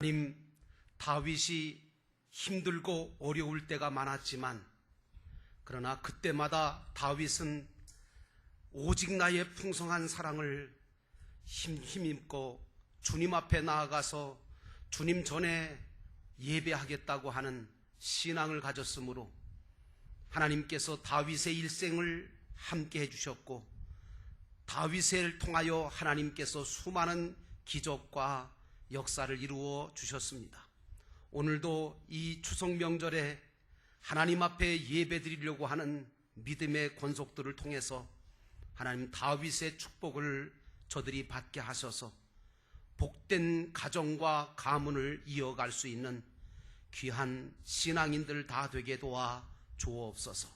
하나님, 다윗이 힘들고 어려울 때가 많았지만 그러나 그때마다 다윗은 오직 나의 풍성한 사랑을 힘입고 주님 앞에 나아가서 주님 전에 예배하겠다고 하는 신앙을 가졌으므로 하나님께서 다윗의 일생을 함께 해주셨고 다윗을 통하여 하나님께서 수많은 기적과 역사를 이루어 주셨습니다. 오늘도 이 추석 명절에 하나님 앞에 예배드리려고 하는 믿음의 권속들을 통해서 하나님 다윗의 축복을 저들이 받게 하셔서 복된 가정과 가문을 이어갈 수 있는 귀한 신앙인들 다 되게 도와 주옵소서.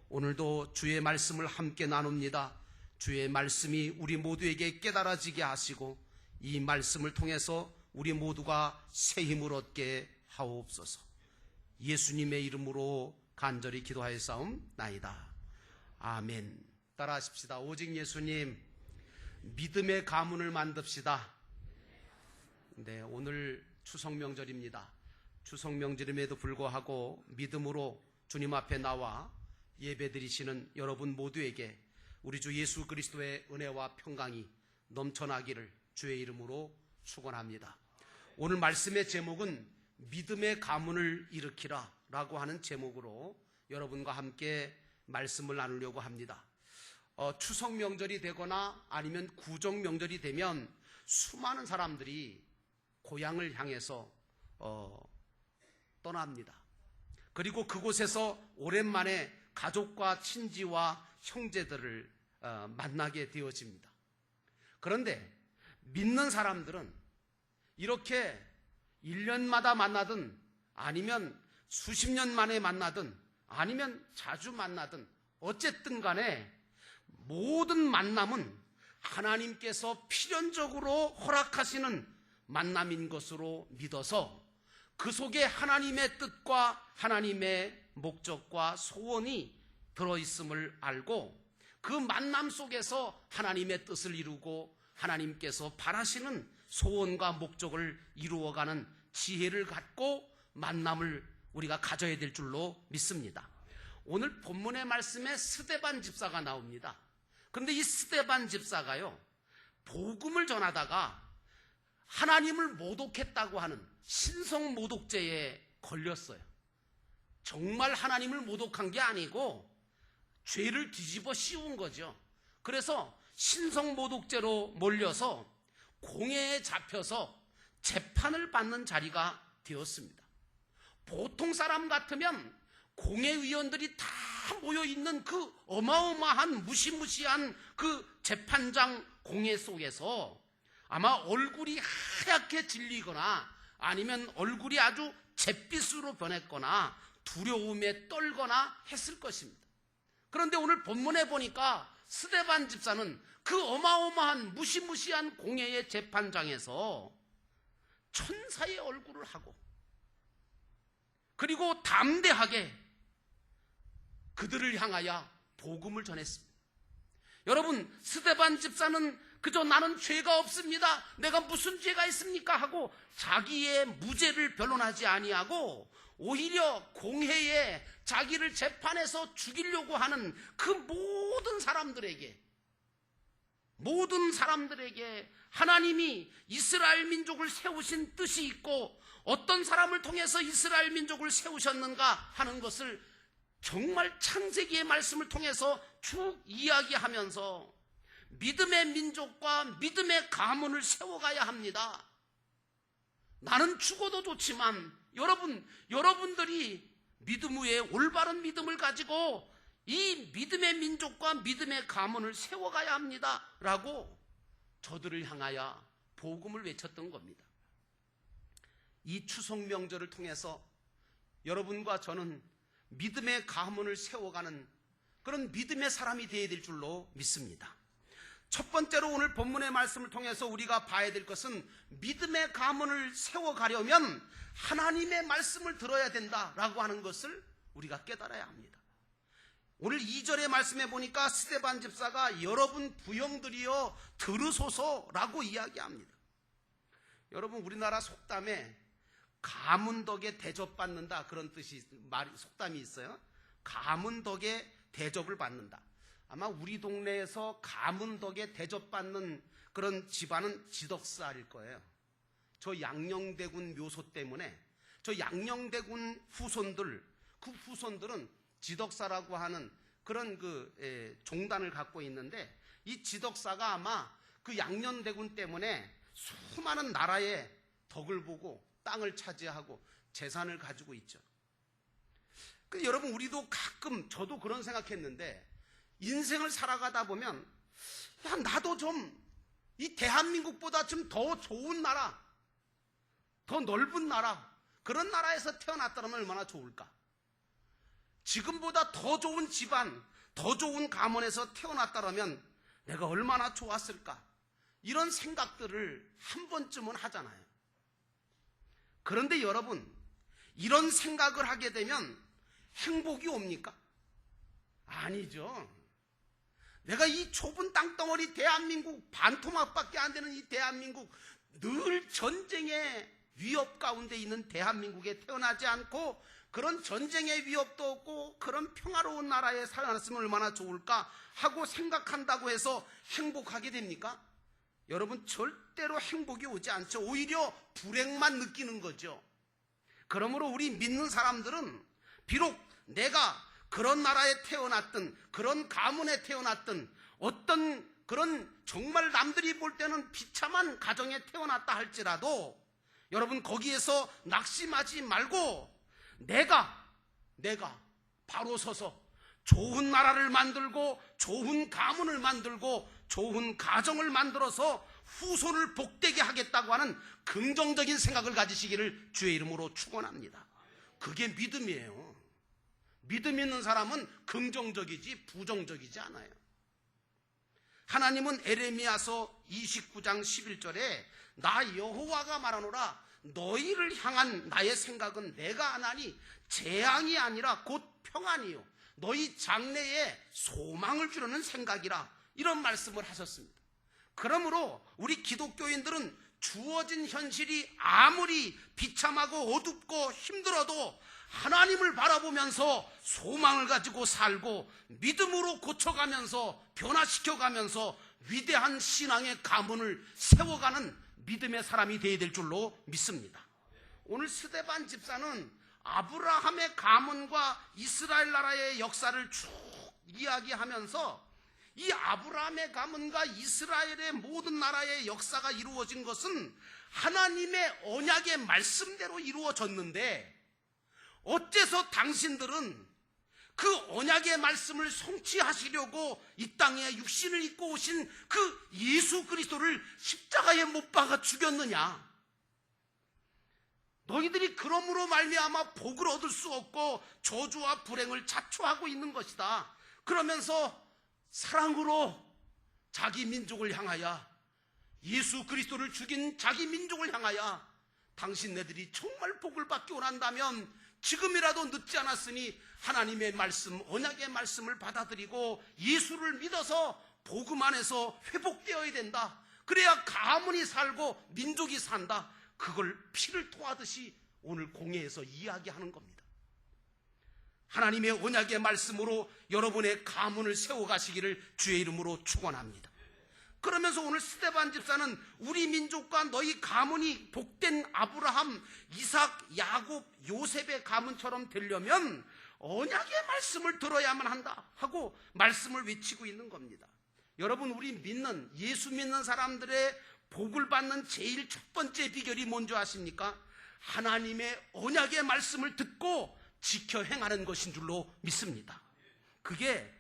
오늘도 주의 말씀을 함께 나눕니다. 주의 말씀이 우리 모두에게 깨달아지게 하시고 이 말씀을 통해서 우리 모두가 새 힘을 얻게 하옵소서. 예수님의 이름으로 간절히 기도하였사옵나이다. 아멘. 따라하십시다. 오직 예수님, 믿음의 가문을 만듭시다. 네, 오늘 추석 명절입니다. 추석 명절임에도 불구하고 믿음으로 주님 앞에 나와 예배드리시는 여러분 모두에게 우리 주 예수 그리스도의 은혜와 평강이 넘쳐나기를 주의 이름으로 축원합니다. 오늘 말씀의 제목은 믿음의 가문을 일으키라 라고 하는 제목으로 여러분과 함께 말씀을 나누려고 합니다. 추석 명절이 되거나 아니면 구정 명절이 되면 수많은 사람들이 고향을 향해서 떠납니다. 그리고 그곳에서 오랜만에 가족과 친지와 형제들을 만나게 되어집니다. 그런데 믿는 사람들은 이렇게 1년마다 만나든 아니면 수십 년 만에 만나든 아니면 자주 만나든 어쨌든 간에 모든 만남은 하나님께서 필연적으로 허락하시는 만남인 것으로 믿어서 그 속에 하나님의 뜻과 하나님의 목적과 소원이 들어있음을 알고 그 만남 속에서 하나님의 뜻을 이루고 하나님께서 바라시는 소원과 목적을 이루어가는 지혜를 갖고 만남을 우리가 가져야 될 줄로 믿습니다. 오늘 본문의 말씀에 스데반 집사가 나옵니다. 그런데 이 스데반 집사가요, 복음을 전하다가 하나님을 모독했다고 하는 신성 모독죄에 걸렸어요. 정말 하나님을 모독한 게 아니고 죄를 뒤집어 씌운 거죠. 그래서 신성 모독죄로 몰려서 공회에 잡혀서 재판을 받는 자리가 되었습니다. 보통 사람 같으면 공회위원들이 다 모여있는 그 어마어마한 무시무시한 그 재판장 공회 속에서 아마 얼굴이 하얗게 질리거나 아니면 얼굴이 아주 잿빛으로 변했거나 두려움에 떨거나 했을 것입니다. 그런데 오늘 본문에 보니까 스데반 집사는 그 어마어마한 무시무시한 공회의 재판장에서 천사의 얼굴을 하고 그리고 담대하게 그들을 향하여 복음을 전했습니다. 여러분, 스데반 집사는 그저 나는 죄가 없습니다, 내가 무슨 죄가 있습니까 하고 자기의 무죄를 변론하지 아니하고 오히려 공회에 자기를 재판해서 죽이려고 하는 그 모든 사람들에게 하나님이 이스라엘 민족을 세우신 뜻이 있고 어떤 사람을 통해서 이스라엘 민족을 세우셨는가 하는 것을 정말 창세기의 말씀을 통해서 쭉 이야기하면서 믿음의 민족과 믿음의 가문을 세워가야 합니다. 나는 죽어도 좋지만 여러분들이 믿음 위에 올바른 믿음을 가지고 이 믿음의 민족과 믿음의 가문을 세워가야 합니다 라고 저들을 향하여 복음을 외쳤던 겁니다. 이 추석 명절을 통해서 여러분과 저는 믿음의 가문을 세워가는 그런 믿음의 사람이 되어야 될 줄로 믿습니다. 첫 번째로 오늘 본문의 말씀을 통해서 우리가 봐야 될 것은 믿음의 가문을 세워가려면 하나님의 말씀을 들어야 된다라고 하는 것을 우리가 깨달아야 합니다. 오늘 2절의 말씀에 보니까 스데반 집사가 여러분 부형들이여 들으소서라고 이야기합니다. 여러분, 우리나라 속담에 가문 덕에 대접받는다, 그런 뜻이, 속담이 있어요. 가문 덕에 대접을 받는다. 아마 우리 동네에서 가문 덕에 대접받는 그런 집안은 지덕사일 거예요. 저 양녕대군 묘소 때문에 저 양녕대군 후손들, 그 후손들은 지덕사라고 하는 그런 종단을 갖고 있는데, 이 지덕사가 아마 그 양녕대군 때문에 수많은 나라의 덕을 보고 땅을 차지하고 재산을 가지고 있죠. 여러분, 우리도 가끔, 저도 그런 생각했는데, 인생을 살아가다 보면 야, 나도 좀 이 대한민국보다 좀 더 좋은 나라, 더 넓은 나라, 그런 나라에서 태어났다면 얼마나 좋을까? 지금보다 더 좋은 집안, 더 좋은 가문에서 태어났다면 내가 얼마나 좋았을까? 이런 생각들을 한 번쯤은 하잖아요. 그런데 여러분, 이런 생각을 하게 되면 행복이 옵니까? 아니죠. 내가 이 좁은 땅덩어리 대한민국, 반토막밖에 안 되는 이 대한민국, 늘 전쟁의 위협 가운데 있는 대한민국에 태어나지 않고 그런 전쟁의 위협도 없고 그런 평화로운 나라에 살아났으면 얼마나 좋을까 하고 생각한다고 해서 행복하게 됩니까? 여러분, 절대로 행복이 오지 않죠. 오히려 불행만 느끼는 거죠. 그러므로 우리 믿는 사람들은 비록 내가 그런 나라에 태어났든 그런 가문에 태어났든 어떤 그런 정말 남들이 볼 때는 비참한 가정에 태어났다 할지라도 여러분, 거기에서 낙심하지 말고 내가 바로 서서 좋은 나라를 만들고 좋은 가문을 만들고 좋은 가정을 만들어서 후손을 복되게 하겠다고 하는 긍정적인 생각을 가지시기를 주의 이름으로 축원합니다. 그게 믿음이에요. 믿음 있는 사람은 긍정적이지 부정적이지 않아요. 하나님은 에레미야서 29장 11절에 나 여호와가 말하노라, 너희를 향한 나의 생각은 내가 하나니 재앙이 아니라 곧 평안이요 너희 장래에 소망을 주려는 생각이라, 이런 말씀을 하셨습니다. 그러므로 우리 기독교인들은 주어진 현실이 아무리 비참하고 어둡고 힘들어도 하나님을 바라보면서 소망을 가지고 살고 믿음으로 고쳐가면서 변화시켜가면서 위대한 신앙의 가문을 세워가는 믿음의 사람이 되어야 될 줄로 믿습니다. 오늘 스데반 집사는 아브라함의 가문과 이스라엘 나라의 역사를 쭉 이야기하면서 이 아브라함의 가문과 이스라엘의 모든 나라의 역사가 이루어진 것은 하나님의 언약의 말씀대로 이루어졌는데, 어째서 당신들은 그 언약의 말씀을 성취하시려고 이 땅에 육신을 입고 오신 그 예수 그리스도를 십자가에 못 박아 죽였느냐? 너희들이 그러므로 말미암아 복을 얻을 수 없고 저주와 불행을 자초하고 있는 것이다. 그러면서 사랑으로 자기 민족을 향하여, 예수 그리스도를 죽인 자기 민족을 향하여 당신네들이 정말 복을 받기 원한다면 지금이라도 늦지 않았으니 하나님의 말씀, 언약의 말씀을 받아들이고 예수를 믿어서 복음 안에서 회복되어야 된다. 그래야 가문이 살고 민족이 산다. 그걸 피를 토하듯이 오늘 공회에서 이야기하는 겁니다. 하나님의 언약의 말씀으로 여러분의 가문을 세워가시기를 주의 이름으로 축원합니다. 그러면서 오늘 스데반 집사는 우리 민족과 너희 가문이 복된 아브라함, 이삭, 야곱, 요셉의 가문처럼 되려면 언약의 말씀을 들어야만 한다 하고 말씀을 외치고 있는 겁니다. 여러분, 우리 믿는, 예수 믿는 사람들의 복을 받는 제일 첫 번째 비결이 뭔지 아십니까? 하나님의 언약의 말씀을 듣고 지켜 행하는 것인 줄로 믿습니다. 그게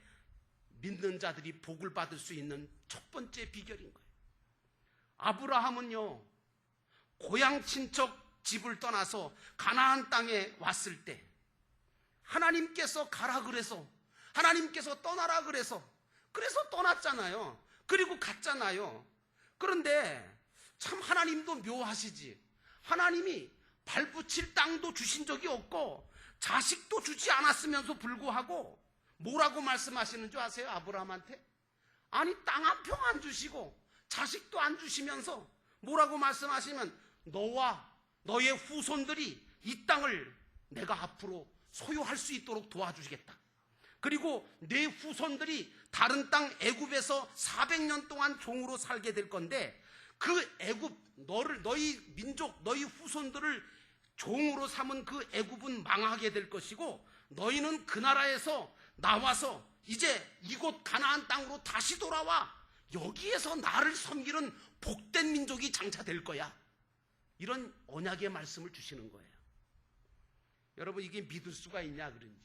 믿는 자들이 복을 받을 수 있는 첫 번째 비결인 거예요. 아브라함은요, 고향 친척 집을 떠나서 가나안 땅에 왔을 때 하나님께서 가라 그래서, 하나님께서 떠나라 그래서 떠났잖아요. 그리고 갔잖아요. 그런데 참 하나님도 묘하시지. 하나님이 발붙일 땅도 주신 적이 없고 자식도 주지 않았으면서 불구하고 뭐라고 말씀하시는 줄 아세요? 아브라함한테? 아니, 땅 한 평 안 주시고 자식도 안 주시면서 뭐라고 말씀하시면, 너와 너의 후손들이 이 땅을 내가 앞으로 소유할 수 있도록 도와주시겠다. 그리고 내 후손들이 다른 땅 애굽에서 400년 동안 종으로 살게 될 건데 그 애굽 너희 민족 너희 후손들을 종으로 삼은 그 애굽은 망하게 될 것이고 너희는 그 나라에서 나와서 이제 이곳 가나안 땅으로 다시 돌아와 여기에서 나를 섬기는 복된 민족이 장차될 거야. 이런 언약의 말씀을 주시는 거예요. 여러분 이게 믿을 수가 있냐 그런지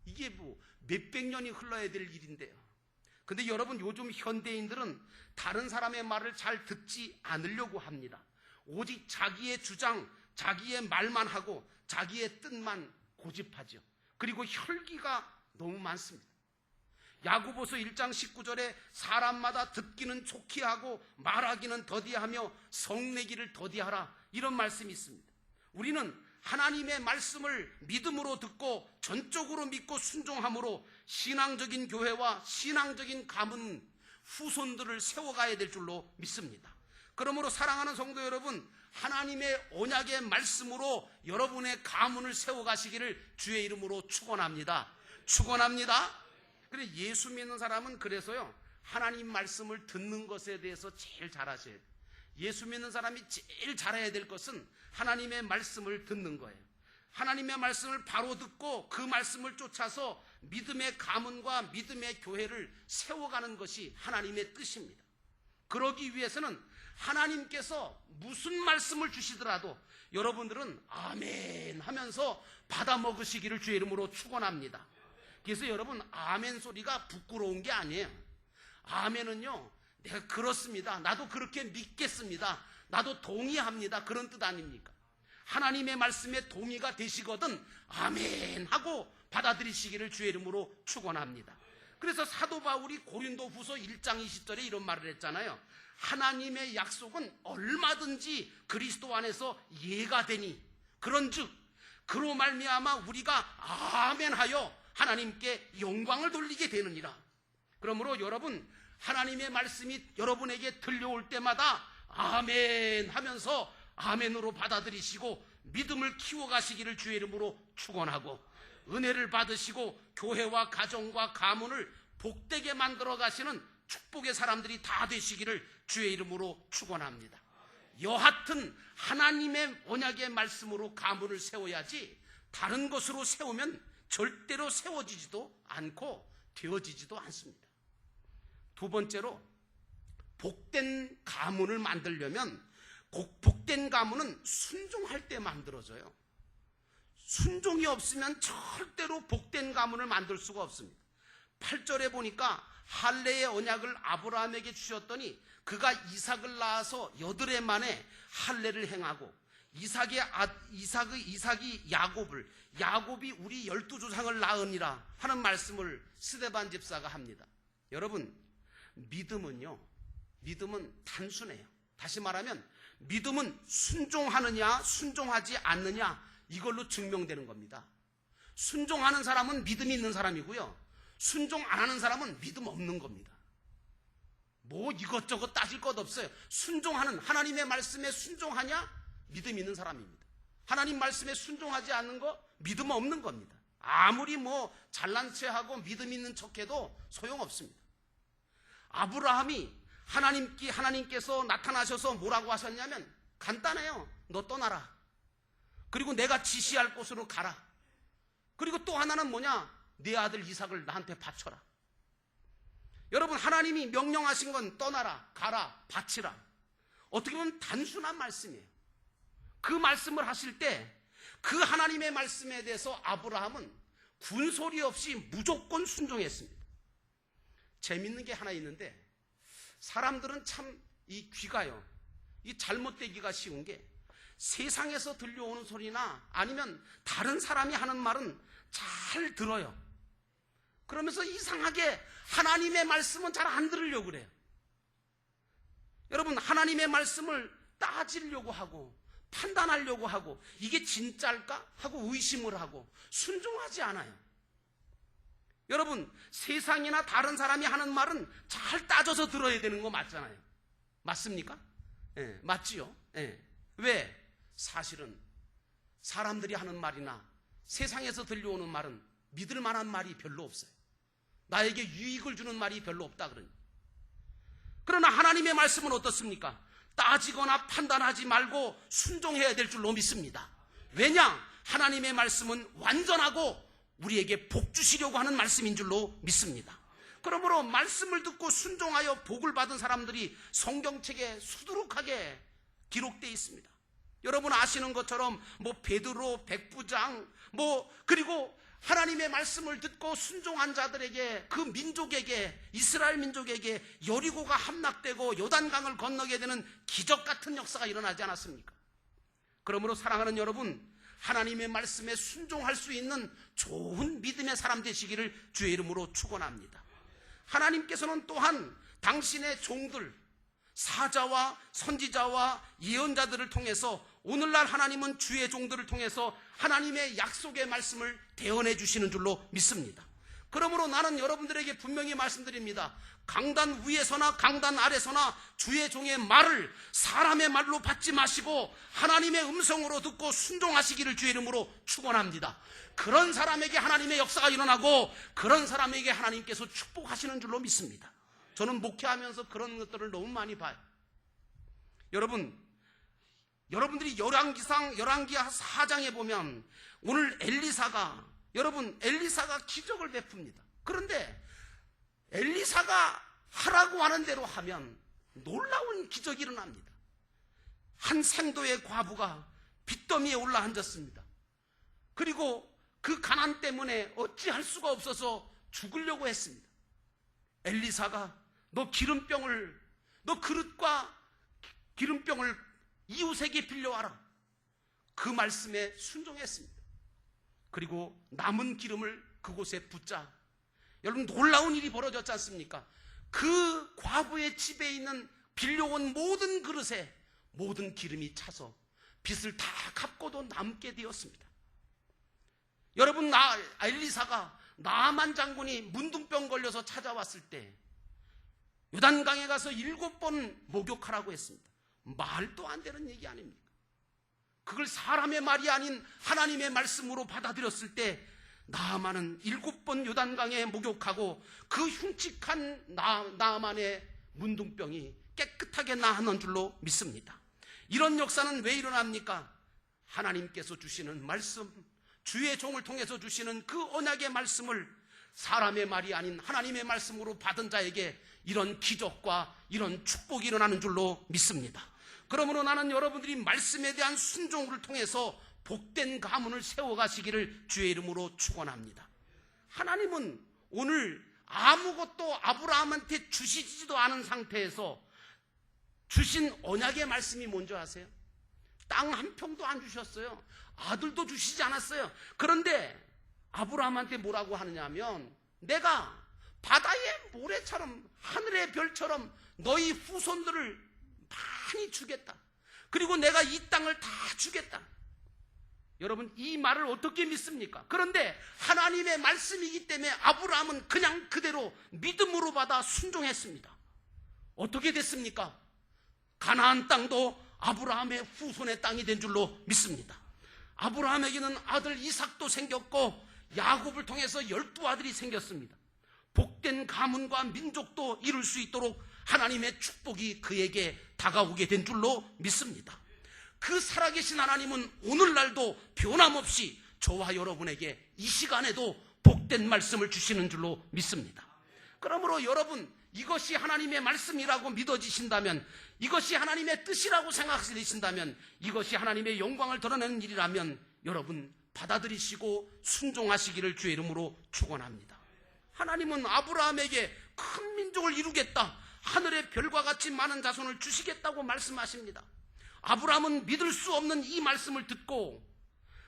이게 뭐 몇백 년이 흘러야 될 일인데요. 근데 여러분 요즘 현대인들은 다른 사람의 말을 잘 듣지 않으려고 합니다. 오직 자기의 주장, 자기의 말만 하고 자기의 뜻만 고집하죠. 그리고 혈기가 너무 많습니다. 야고보서 1장 19절에 사람마다 듣기는 좋게 하고 말하기는 더디하며 성내기를 더디하라 이런 말씀이 있습니다. 우리는 하나님의 말씀을 믿음으로 듣고 전적으로 믿고 순종함으로 신앙적인 교회와 신앙적인 가문 후손들을 세워가야 될 줄로 믿습니다. 그러므로 사랑하는 성도 여러분, 하나님의 언약의 말씀으로 여러분의 가문을 세워가시기를 주의 이름으로 축원합니다. 축원합니다. 그래 예수 믿는 사람은 그래서요 하나님 말씀을 듣는 것에 대해서 제일 잘하셔야 돼요. 예수 믿는 사람이 제일 잘해야 될 것은 하나님의 말씀을 듣는 거예요. 하나님의 말씀을 바로 듣고 그 말씀을 쫓아서 믿음의 가문과 믿음의 교회를 세워가는 것이 하나님의 뜻입니다. 그러기 위해서는 하나님께서 무슨 말씀을 주시더라도 여러분들은 아멘 하면서 받아 먹으시기를 주의 이름으로 축원합니다. 그래서 여러분 아멘 소리가 부끄러운 게 아니에요. 아멘은요 내가 그렇습니다. 나도 그렇게 믿겠습니다. 나도 동의합니다. 그런 뜻 아닙니까? 하나님의 말씀에 동의가 되시거든 아멘 하고 받아들이시기를 주의 이름으로 축원합니다. 그래서 사도 바울이 고린도후서 1장 20절에 이런 말을 했잖아요. 하나님의 약속은 얼마든지 그리스도 안에서 예가 되니 그런즉 그로 말미암아 우리가 아멘하여 하나님께 영광을 돌리게 되느니라. 그러므로 여러분 하나님의 말씀이 여러분에게 들려올 때마다 아멘 하면서 아멘으로 받아들이시고 믿음을 키워가시기를 주의 이름으로 축원하고 은혜를 받으시고 교회와 가정과 가문을 복되게 만들어 가시는 축복의 사람들이 다 되시기를 주의 이름으로 축원합니다. 여하튼 하나님의 언약의 말씀으로 가문을 세워야지 다른 것으로 세우면 절대로 세워지지도 않고 되어지지도 않습니다. 두 번째로 복된 가문을 만들려면 복된 가문은 순종할 때 만들어져요. 순종이 없으면 절대로 복된 가문을 만들 수가 없습니다. 8절에 보니까 할례의 언약을 아브라함에게 주셨더니 그가 이삭을 낳아서 8해 만에 할례를 행하고 이삭이 야곱이 우리 12조상을 낳으니라 하는 말씀을 스데반 집사가 합니다. 여러분 믿음은 단순해요. 다시 말하면 믿음은 순종하느냐 순종하지 않느냐 이걸로 증명되는 겁니다. 순종하는 사람은 믿음이 있는 사람이고요, 순종 안 하는 사람은 믿음 없는 겁니다. 뭐 이것저것 따질 것 없어요. 순종하는 하나님의 말씀에 순종하냐 믿음 있는 사람입니다. 하나님 말씀에 순종하지 않는 거 믿음 없는 겁니다. 아무리 뭐 잘난 체하고 믿음 있는 척해도 소용없습니다. 아브라함이 하나님께서 나타나셔서 뭐라고 하셨냐면 간단해요. 너 떠나라. 그리고 내가 지시할 곳으로 가라. 그리고 또 하나는 뭐냐? 내 아들 이삭을 나한테 바쳐라. 여러분 하나님이 명령하신 건 떠나라, 가라, 바치라. 어떻게 보면 단순한 말씀이에요. 그 말씀을 하실 때 그 하나님의 말씀에 대해서 아브라함은 군소리 없이 무조건 순종했습니다. 재밌는 게 하나 있는데 사람들은 참 이 귀가요, 이 잘못되기가 쉬운 게 세상에서 들려오는 소리나 아니면 다른 사람이 하는 말은 잘 들어요. 그러면서 이상하게 하나님의 말씀은 잘 안 들으려고 그래요. 여러분 하나님의 말씀을 따지려고 하고 판단하려고 하고 이게 진짜일까 하고 의심을 하고 순종하지 않아요. 여러분 세상이나 다른 사람이 하는 말은 잘 따져서 들어야 되는 거 맞잖아요. 맞습니까? 예, 맞지요. 예. 왜? 사실은 사람들이 하는 말이나 세상에서 들려오는 말은 믿을 만한 말이 별로 없어요. 나에게 유익을 주는 말이 별로 없다 그러니. 그러나 하나님의 말씀은 어떻습니까? 따지거나 판단하지 말고 순종해야 될 줄로 믿습니다. 왜냐? 하나님의 말씀은 완전하고 우리에게 복 주시려고 하는 말씀인 줄로 믿습니다. 그러므로 말씀을 듣고 순종하여 복을 받은 사람들이 성경책에 수두룩하게 기록되어 있습니다. 여러분 아시는 것처럼 베드로, 백부장, 그리고 하나님의 말씀을 듣고 순종한 자들에게, 그 민족에게, 이스라엘 민족에게 여리고가 함락되고 요단강을 건너게 되는 기적 같은 역사가 일어나지 않았습니까? 그러므로 사랑하는 여러분, 하나님의 말씀에 순종할 수 있는 좋은 믿음의 사람 되시기를 주의 이름으로 축원합니다. 하나님께서는 또한 당신의 종들, 사자와 선지자와 예언자들을 통해서, 오늘날 하나님은 주의 종들을 통해서 하나님의 약속의 말씀을 대언해 주시는 줄로 믿습니다. 그러므로 나는 여러분들에게 분명히 말씀드립니다. 강단 위에서나 강단 아래서나 주의 종의 말을 사람의 말로 받지 마시고 하나님의 음성으로 듣고 순종하시기를 주의 이름으로 축원합니다. 그런 사람에게 하나님의 역사가 일어나고 그런 사람에게 하나님께서 축복하시는 줄로 믿습니다. 저는 목회하면서 그런 것들을 너무 많이 봐요. 여러분들이 열왕기상 4장에 보면 오늘 엘리사가 기적을 베풉니다. 그런데 엘리사가 하라고 하는 대로 하면 놀라운 기적이 일어납니다. 한 생도의 과부가 빚더미에 올라 앉았습니다. 그리고 그 가난 때문에 어찌할 수가 없어서 죽으려고 했습니다. 엘리사가 너 그릇과 기름병을 이웃에게 빌려와라. 그 말씀에 순종했습니다. 그리고 남은 기름을 그곳에 붓자. 여러분 놀라운 일이 벌어졌지 않습니까? 그 과부의 집에 있는 빌려온 모든 그릇에 모든 기름이 차서 빚을 다 갚고도 남게 되었습니다. 여러분 엘리사가 나아만 장군이 문둥병 걸려서 찾아왔을 때 요단강에 가서 7번 목욕하라고 했습니다. 말도 안 되는 얘기 아닙니까? 그걸 사람의 말이 아닌 하나님의 말씀으로 받아들였을 때 나아만은 7번 요단강에 목욕하고 그 흉측한 나아만의 문둥병이 깨끗하게 나았는 줄로 믿습니다. 이런 역사는 왜 일어납니까? 하나님께서 주시는 말씀, 주의 종을 통해서 주시는 그 언약의 말씀을 사람의 말이 아닌 하나님의 말씀으로 받은 자에게 이런 기적과 이런 축복이 일어나는 줄로 믿습니다. 그러므로 나는 여러분들이 말씀에 대한 순종을 통해서 복된 가문을 세워가시기를 주의 이름으로 축원합니다. 하나님은 오늘 아무것도 아브라함한테 주시지도 않은 상태에서 주신 언약의 말씀이 뭔지 아세요? 땅 한 평도 안 주셨어요. 아들도 주시지 않았어요. 그런데 아브라함한테 뭐라고 하느냐면, 내가 바다의 모래처럼 하늘의 별처럼 너희 후손들을 많이 주겠다. 그리고 내가 이 땅을 다 주겠다. 여러분 이 말을 어떻게 믿습니까? 그런데 하나님의 말씀이기 때문에 아브라함은 그냥 그대로 믿음으로 받아 순종했습니다. 어떻게 됐습니까? 가나안 땅도 아브라함의 후손의 땅이 된 줄로 믿습니다. 아브라함에게는 아들 이삭도 생겼고 야곱을 통해서 12아들이 생겼습니다. 복된 가문과 민족도 이룰 수 있도록 하나님의 축복이 그에게 다가오게 된 줄로 믿습니다. 그 살아계신 하나님은 오늘날도 변함없이 저와 여러분에게 이 시간에도 복된 말씀을 주시는 줄로 믿습니다. 그러므로 여러분 이것이 하나님의 말씀이라고 믿어지신다면, 이것이 하나님의 뜻이라고 생각하신다면, 이것이 하나님의 영광을 드러내는 일이라면 여러분 받아들이시고 순종하시기를 주의 이름으로 축원합니다. 하나님은 아브라함에게 큰 민족을 이루겠다, 하늘의 별과 같이 많은 자손을 주시겠다고 말씀하십니다. 아브라함은 믿을 수 없는 이 말씀을 듣고,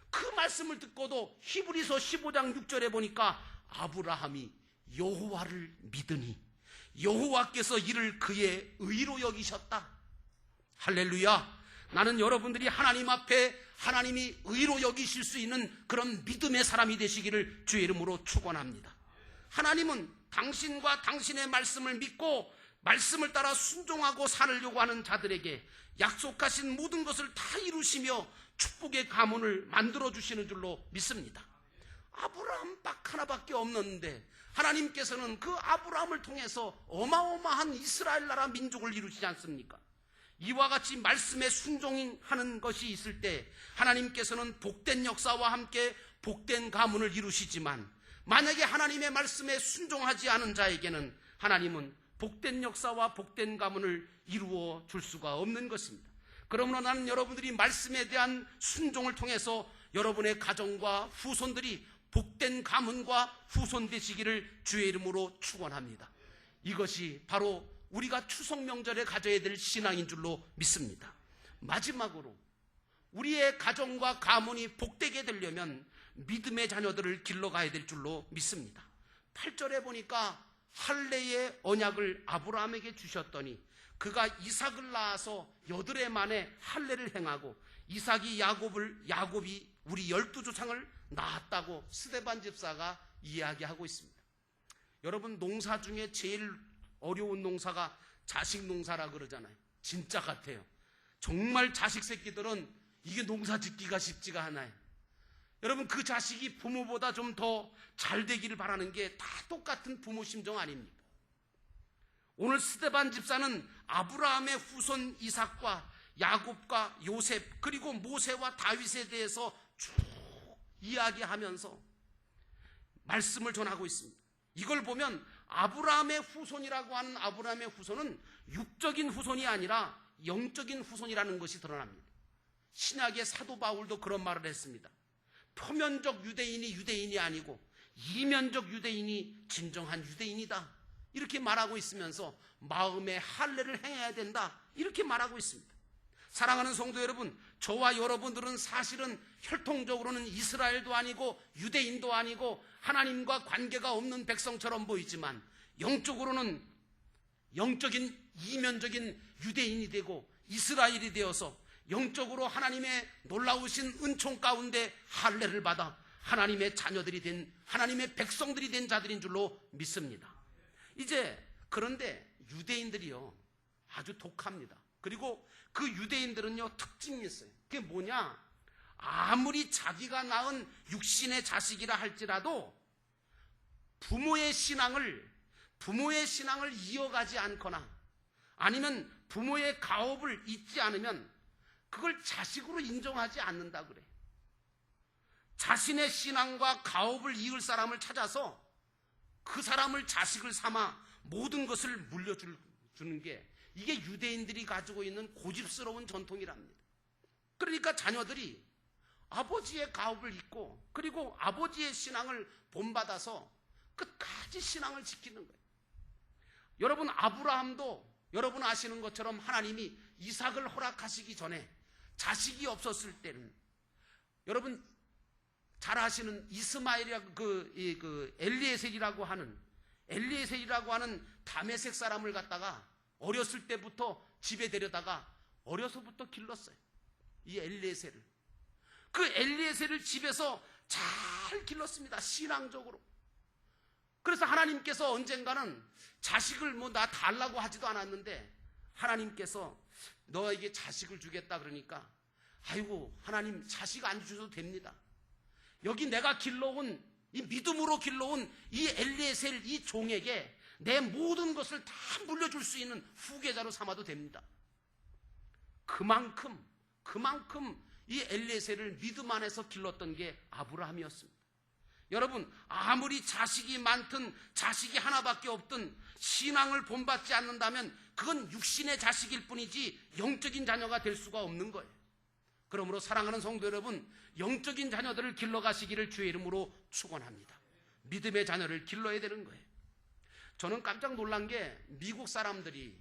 그 말씀을 듣고도 히브리서 15장 6절에 보니까 아브라함이 여호와를 믿으니 여호와께서 이를 그의 의로 여기셨다. 할렐루야. 나는 여러분들이 하나님 앞에 하나님이 의로 여기실 수 있는 그런 믿음의 사람이 되시기를 주의 이름으로 축원합니다. 하나님은 당신과 당신의 말씀을 믿고 말씀을 따라 순종하고 살려고 하는 자들에게 약속하신 모든 것을 다 이루시며 축복의 가문을 만들어주시는 줄로 믿습니다. 아브라함 딱 하나밖에 없는데 하나님께서는 그 아브라함을 통해서 어마어마한 이스라엘 나라 민족을 이루시지 않습니까? 이와 같이 말씀에 순종하는 것이 있을 때 하나님께서는 복된 역사와 함께 복된 가문을 이루시지만, 만약에 하나님의 말씀에 순종하지 않은 자에게는 하나님은 복된 역사와 복된 가문을 이루어 줄 수가 없는 것입니다. 그러므로 나는 여러분들이 말씀에 대한 순종을 통해서 여러분의 가정과 후손들이 복된 가문과 후손 되시기를 주의 이름으로 축원합니다. 이것이 바로 우리가 추석 명절에 가져야 될 신앙인 줄로 믿습니다. 마지막으로 우리의 가정과 가문이 복되게 되려면 믿음의 자녀들을 길러가야 될 줄로 믿습니다. 8절에 보니까 할례의 언약을 아브라함에게 주셨더니 그가 이삭을 낳아서 8해 만에 할례를 행하고 이삭이 야곱이 우리 12조상을 낳았다고 스데반 집사가 이야기하고 있습니다. 여러분, 농사 중에 제일 어려운 농사가 자식 농사라 그러잖아요. 진짜 같아요. 정말 자식 새끼들은 이게 농사 짓기가 쉽지가 않아요. 여러분, 그 자식이 부모보다 좀 더 잘 되기를 바라는 게 다 똑같은 부모 심정 아닙니까? 오늘 스데반 집사는 아브라함의 후손 이삭과 야곱과 요셉 그리고 모세와 다윗에 대해서 쭉 이야기하면서 말씀을 전하고 있습니다. 이걸 보면 아브라함의 후손이라고 하는 아브라함의 후손은 육적인 후손이 아니라 영적인 후손이라는 것이 드러납니다. 신약의 사도 바울도 그런 말을 했습니다. 표면적 유대인이 유대인이 아니고 이면적 유대인이 진정한 유대인이다, 이렇게 말하고 있으면서 마음의 할례를 행해야 된다, 이렇게 말하고 있습니다. 사랑하는 성도 여러분, 저와 여러분들은 사실은 혈통적으로는 이스라엘도 아니고 유대인도 아니고 하나님과 관계가 없는 백성처럼 보이지만 영적으로는 영적인 이면적인 유대인이 되고 이스라엘이 되어서 영적으로 하나님의 놀라우신 은총 가운데 할례를 받아 하나님의 자녀들이 된, 하나님의 백성들이 된 자들인 줄로 믿습니다. 이제 그런데 유대인들이요 아주 독합니다. 그리고 그 유대인들은요 특징이 있어요. 그게 뭐냐? 아무리 자기가 낳은 육신의 자식이라 할지라도 부모의 신앙을 이어가지 않거나 아니면 부모의 가업을 잊지 않으면 그걸 자식으로 인정하지 않는다 그래. 자신의 신앙과 가업을 이을 사람을 찾아서 그 사람을 자식을 삼아 모든 것을 물려주는 게, 이게 유대인들이 가지고 있는 고집스러운 전통이랍니다. 그러니까 자녀들이 아버지의 가업을 잊고 그리고 아버지의 신앙을 본받아서 끝까지 신앙을 지키는 거예요. 여러분, 아브라함도 여러분 아시는 것처럼 하나님이 이삭을 허락하시기 전에 자식이 없었을 때는 여러분 잘 아시는 이스마엘이라고 그 엘리에셀이라고 하는 다메섹 사람을 갖다가 어렸을 때부터 집에 데려다가 어려서부터 길렀어요. 이 엘리에셀을. 그 엘리에셀을 집에서 잘 길렀습니다. 신앙적으로. 그래서 하나님께서 언젠가는 자식을 나 달라고 하지도 않았는데 하나님께서 너에게 자식을 주겠다 그러니까 아이고 하나님 자식 안 주셔도 됩니다. 여기 내가 길러온 이 믿음으로 길러온 이 엘리에셀 이 종에게 내 모든 것을 다 물려줄 수 있는 후계자로 삼아도 됩니다. 그만큼 이 엘리에셀을 믿음 안에서 길렀던 게 아브라함이었습니다. 여러분, 아무리 자식이 많든 자식이 하나밖에 없든 신앙을 본받지 않는다면 그건 육신의 자식일 뿐이지 영적인 자녀가 될 수가 없는 거예요. 그러므로 사랑하는 성도 여러분, 영적인 자녀들을 길러가시기를 주의 이름으로 축원합니다. 믿음의 자녀를 길러야 되는 거예요. 저는 깜짝 놀란 게 미국 사람들이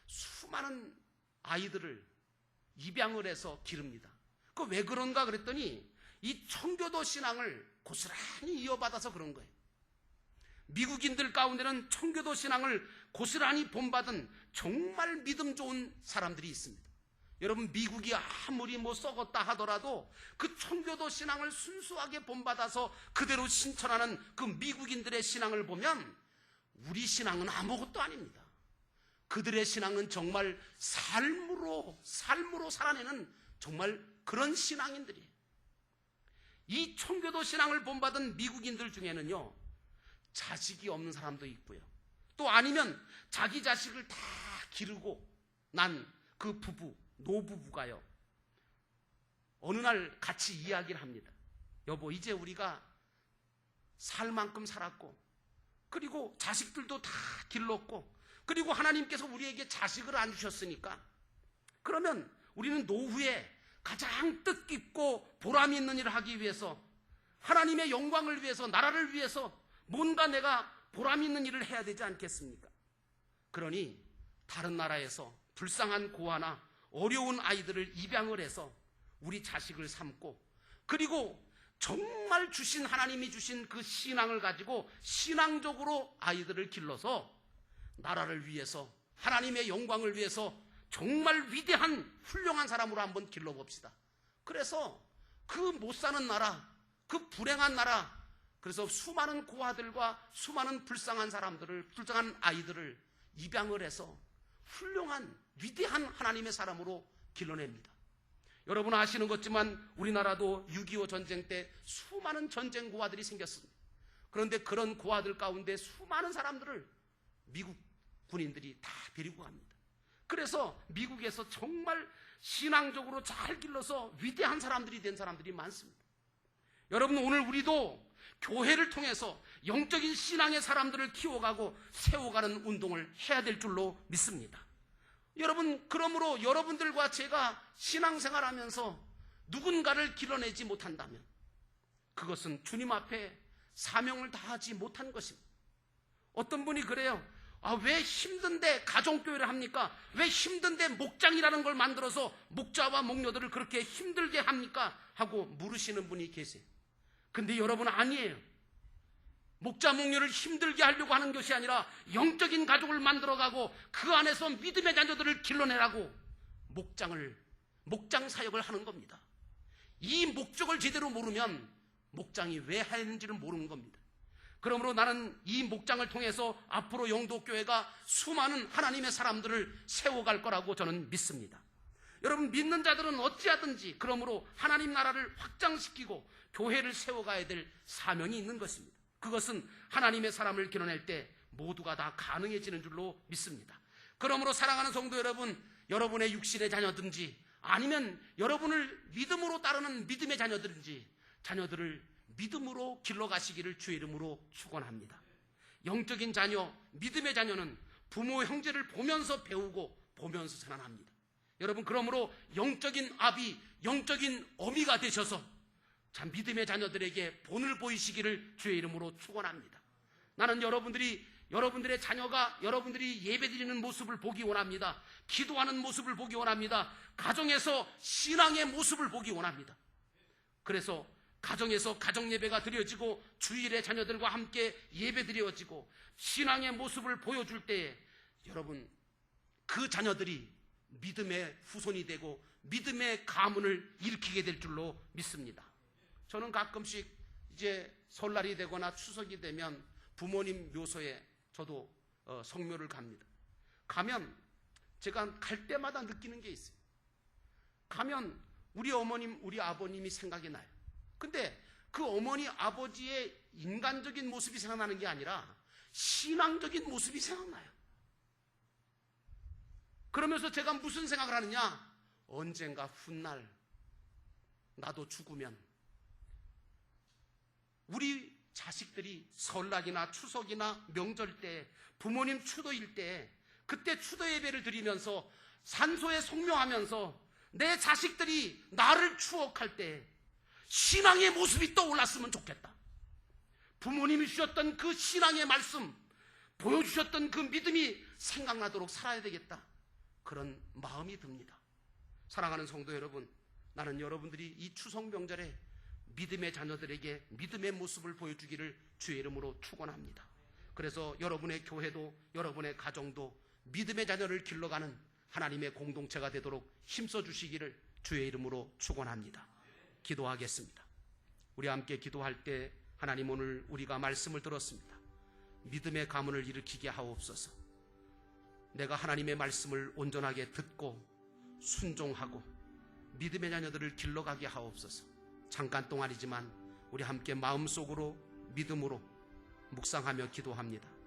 수많은 아이들을 입양을 해서 기릅니다. 그 왜 그런가 그랬더니 이 청교도 신앙을 고스란히 이어받아서 그런 거예요. 미국인들 가운데는 청교도 신앙을 고스란히 본받은 정말 믿음 좋은 사람들이 있습니다. 여러분, 미국이 아무리 썩었다 하더라도 그 청교도 신앙을 순수하게 본받아서 그대로 신천하는 그 미국인들의 신앙을 보면 우리 신앙은 아무것도 아닙니다. 그들의 신앙은 정말 삶으로 살아내는 정말 그런 신앙인들이에요. 이 청교도 신앙을 본받은 미국인들 중에는요, 자식이 없는 사람도 있고요. 또 아니면 자기 자식을 다 기르고 난 그 노부부가요, 어느 날 같이 이야기를 합니다. 여보, 이제 우리가 살 만큼 살았고, 그리고 자식들도 다 길렀고, 그리고 하나님께서 우리에게 자식을 안 주셨으니까, 그러면 우리는 노후에 가장 뜻깊고 보람 있는 일을 하기 위해서, 하나님의 영광을 위해서, 나라를 위해서 뭔가 내가 보람 있는 일을 해야 되지 않겠습니까? 그러니 다른 나라에서 불쌍한 고아나 어려운 아이들을 입양을 해서 우리 자식을 삼고, 그리고 정말 하나님이 주신 그 신앙을 가지고 신앙적으로 아이들을 길러서 나라를 위해서, 하나님의 영광을 위해서 정말 위대한 훌륭한 사람으로 한번 길러봅시다. 그래서 그 못 사는 나라, 그 불행한 나라, 그래서 수많은 고아들과 수많은 불쌍한 아이들을 입양을 해서 훌륭한 위대한 하나님의 사람으로 길러냅니다. 여러분 아시는 것지만 우리나라도 6.25 전쟁 때 수많은 전쟁 고아들이 생겼습니다. 그런데 그런 고아들 가운데 수많은 사람들을 미국 군인들이 다 데리고 갑니다. 그래서 미국에서 정말 신앙적으로 잘 길러서 위대한 사람들이 된 사람들이 많습니다. 여러분, 오늘 우리도 교회를 통해서 영적인 신앙의 사람들을 키워가고 세워가는 운동을 해야 될 줄로 믿습니다. 여러분, 그러므로 여러분들과 제가 신앙생활하면서 누군가를 길러내지 못한다면 그것은 주님 앞에 사명을 다하지 못한 것입니다. 어떤 분이 그래요. 왜 힘든데 가정교회를 합니까? 왜 힘든데 목장이라는 걸 만들어서 목자와 목녀들을 그렇게 힘들게 합니까? 하고 물으시는 분이 계세요. 근데 여러분, 아니에요. 목자 목녀를 힘들게 하려고 하는 것이 아니라 영적인 가족을 만들어가고 그 안에서 믿음의 자녀들을 길러내라고 목장 사역을 하는 겁니다. 이 목적을 제대로 모르면 목장이 왜 하는지를 모르는 겁니다. 그러므로 나는 이 목장을 통해서 앞으로 영도교회가 수많은 하나님의 사람들을 세워갈 거라고 저는 믿습니다. 여러분, 믿는 자들은 어찌하든지 그러므로 하나님 나라를 확장시키고 교회를 세워가야 될 사명이 있는 것입니다. 그것은 하나님의 사람을 길러낼 때 모두가 다 가능해지는 줄로 믿습니다. 그러므로 사랑하는 성도 여러분, 여러분의 육신의 자녀든지 아니면 여러분을 믿음으로 따르는 믿음의 자녀들인지 자녀들을 믿음으로 길러가시기를 주의 이름으로 축원합니다. 영적인 자녀, 믿음의 자녀는 부모 형제를 보면서 배우고 보면서 자라납니다. 여러분, 그러므로 영적인 아비, 영적인 어미가 되셔서 참 믿음의 자녀들에게 본을 보이시기를 주의 이름으로 축원합니다. 나는 여러분들의 자녀가 여러분들이 예배드리는 모습을 보기 원합니다. 기도하는 모습을 보기 원합니다. 가정에서 신앙의 모습을 보기 원합니다. 그래서 가정에서 가정예배가 드려지고 주일에 자녀들과 함께 예배드려지고 신앙의 모습을 보여줄 때에 여러분, 그 자녀들이 믿음의 후손이 되고 믿음의 가문을 일으키게 될 줄로 믿습니다. 저는 가끔씩 이제 설날이 되거나 추석이 되면 부모님 묘소에 저도 성묘를 갑니다. 가면 제가 갈 때마다 느끼는 게 있어요. 가면 우리 어머님, 우리 아버님이 생각이 나요. 근데 그 어머니, 아버지의 인간적인 모습이 생각나는 게 아니라 신앙적인 모습이 생각나요. 그러면서 제가 무슨 생각을 하느냐? 언젠가 훗날 나도 죽으면 우리 자식들이 설날이나 추석이나 명절 때, 부모님 추도일 때, 그때 추도 예배를 드리면서 산소에 성묘하면서 내 자식들이 나를 추억할 때 신앙의 모습이 떠올랐으면 좋겠다. 부모님이 주셨던 그 신앙의 말씀, 보여주셨던 그 믿음이 생각나도록 살아야 되겠다. 그런 마음이 듭니다. 사랑하는 성도 여러분, 나는 여러분들이 이 추석 명절에 믿음의 자녀들에게 믿음의 모습을 보여주기를 주의 이름으로 축원합니다. 그래서 여러분의 교회도 여러분의 가정도 믿음의 자녀를 길러가는 하나님의 공동체가 되도록 힘써 주시기를 주의 이름으로 축원합니다. 기도하겠습니다. 우리 함께 기도할 때 하나님, 오늘 우리가 말씀을 들었습니다. 믿음의 가문을 일으키게 하옵소서. 내가 하나님의 말씀을 온전하게 듣고 순종하고 믿음의 자녀들을 길러가게 하옵소서. 잠깐 동안이지만 우리 함께 마음속으로 믿음으로 묵상하며 기도합니다.